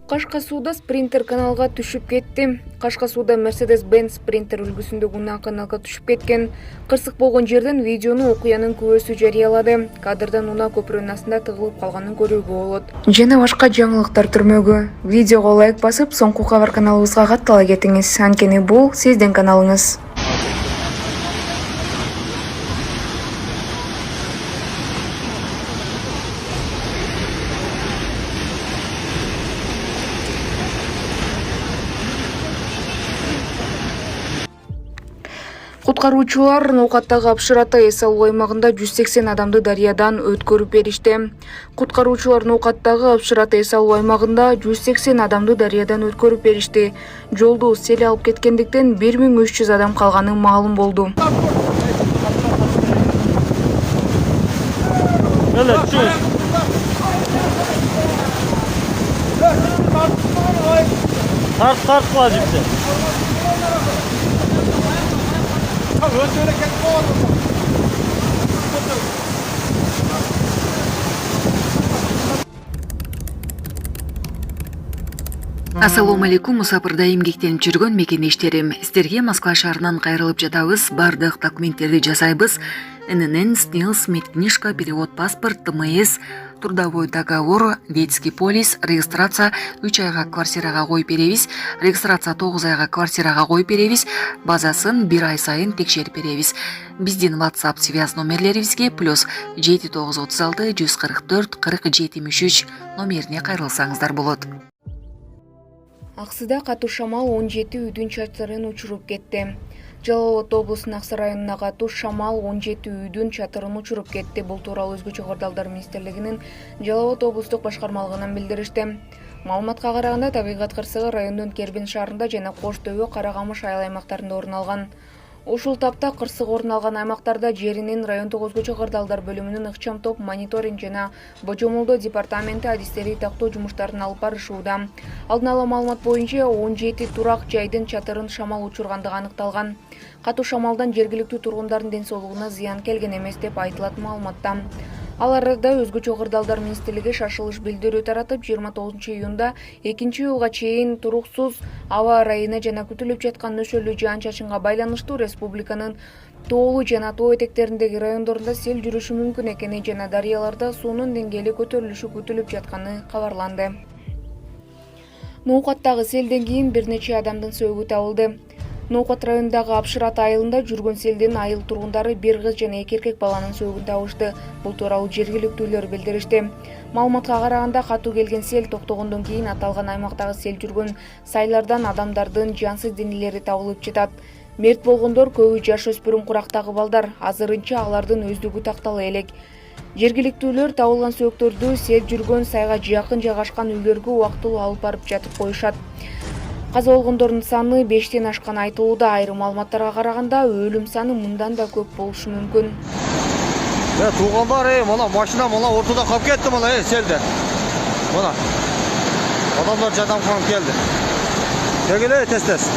Кашка сууда спринтер каналга түшүп кетти. Кашка сууда Mercedes-Benz спринтер үлгүсүндөгү унаа каналга түшүп кеткен. Кырсык болгон жерден видеону окуянын күбөсү жарыялады. Кадрдан унаа көпүрөнүн астында тыгылып калганын көрүүгө болот. Жана башка жаңылыктар түрмөгү. Видеого лайк басып, соңку кабар каналыбызга каттала кетиңиз. Анткени бул сиздин каналыңыз. Куткаруучулар Ноокаттагы Апшырата эс алуу аймагында 180 адамды дарыядан өткөрүп беришти. Куткаруучулар Ноокаттагы Апшырата эс алуу аймагында 180 адамды дарыядан өткөрүп беришти. Жолду сел алып кеткендиктен 1300 адам калганы маалым болду. Ассалому алейкум, мусапырда эмгектенип жүргөн мекендештерим. Сиздерге Москва шаарынан кайрылып жатабыз. Бардык документтерди жасайбыз. ННН, СНИЛС, медкнижка, перевод, паспорт, ТМС, трудовой договор, детский полис, регистрация 3 айга квартирага коюп беребиз. Регистрация 9 айга квартирага коюп беребиз. Базасын 1 ай сайын текшерип беребиз. Биздин WhatsApp связь номерлерибизге +7 936 144 40 73 номерине кайрылсаңыздар болот. Аксыда катуу шамал 17 үйдүн чатырын учуруп кетти. Жалал Абад облусунун Аксы районуна катуу шамал 17 үйдүн чатырын учуруп кетти. Бул тууралуу Өзгөчө Кырдаалдар министрлигинин Жалал Абад облустук башкармалыгынан билдиришти. Маалыматка караганда табигат кырсыгы райондун Кербин шаарында жана Кош Төбө, Карагамыш айыл аймактарында орун алган. Ушул тапта кырсык орун алган аймактарда жеринин райондук Өзгөчө Кырдаалдар бөлүмүнүн ыкчам топ мониторинг жана божомолдоо департаменти адистери тактоо жумуштарын алып барышууда. Алдын ала маалымат боюнча 17 турак жайдын чатырын шамал учургандыгы аныкталган. Катуу шамалдан жергиликтүү тургундардын ден соолугуна зыян келген эмес деп айтылат маалыматта. Ал арада Өзгөчө Кырдаалдар министрлиги шашылыш билдирүү таратып 29 июнда 2-июлга чейин туруксуз аба ырайына жана күтүлүп жаткан нөсөлүү жаан-чачынга байланыштуу республиканын тоолуу жана тоо этектериндеги райондорунда сел жүрүшү мүмкүн экени жана дарыяларда суунун деңгээли көтөрүлүшү күтүлүп жатканы кабарланды. Ноокаттагы селден кийин бир нече адамдын сөөгү табылды. Ноокат районундагы Апшырата айылында жүргөн селден айыл тургундары бир кыз жана 2 эркек баланын сөөгүн табышты. Бул тууралуу жергиликтүүлөр билдиришти. Маалыматка караганда катуу келген сел токтогондон кийин аталган аймактагы сел жүргөн сайлардан адамдардын жансыз денелери табылып жатат. Мерт болгондор көбү жаш өспүрүм курактагы балдар. Азырынча алардын өздүгү тактала элек. Жергиликтүүлөр табылган сөөктөрдү сел жүргөн сайга жакын жайгашкан үйлөргө убактылуу алып барып жатып коюшат. Каза болгондордун саны 5тен ашканы айтылууда. Айрым маалыматтарга караганда өлүм саны мындан да көп болушу мүмкүн. Туугандар, мына машина мына ортодо калып кетти мына селде. Мына. Адамдар жадам калып келди. Келгиле тез-тез.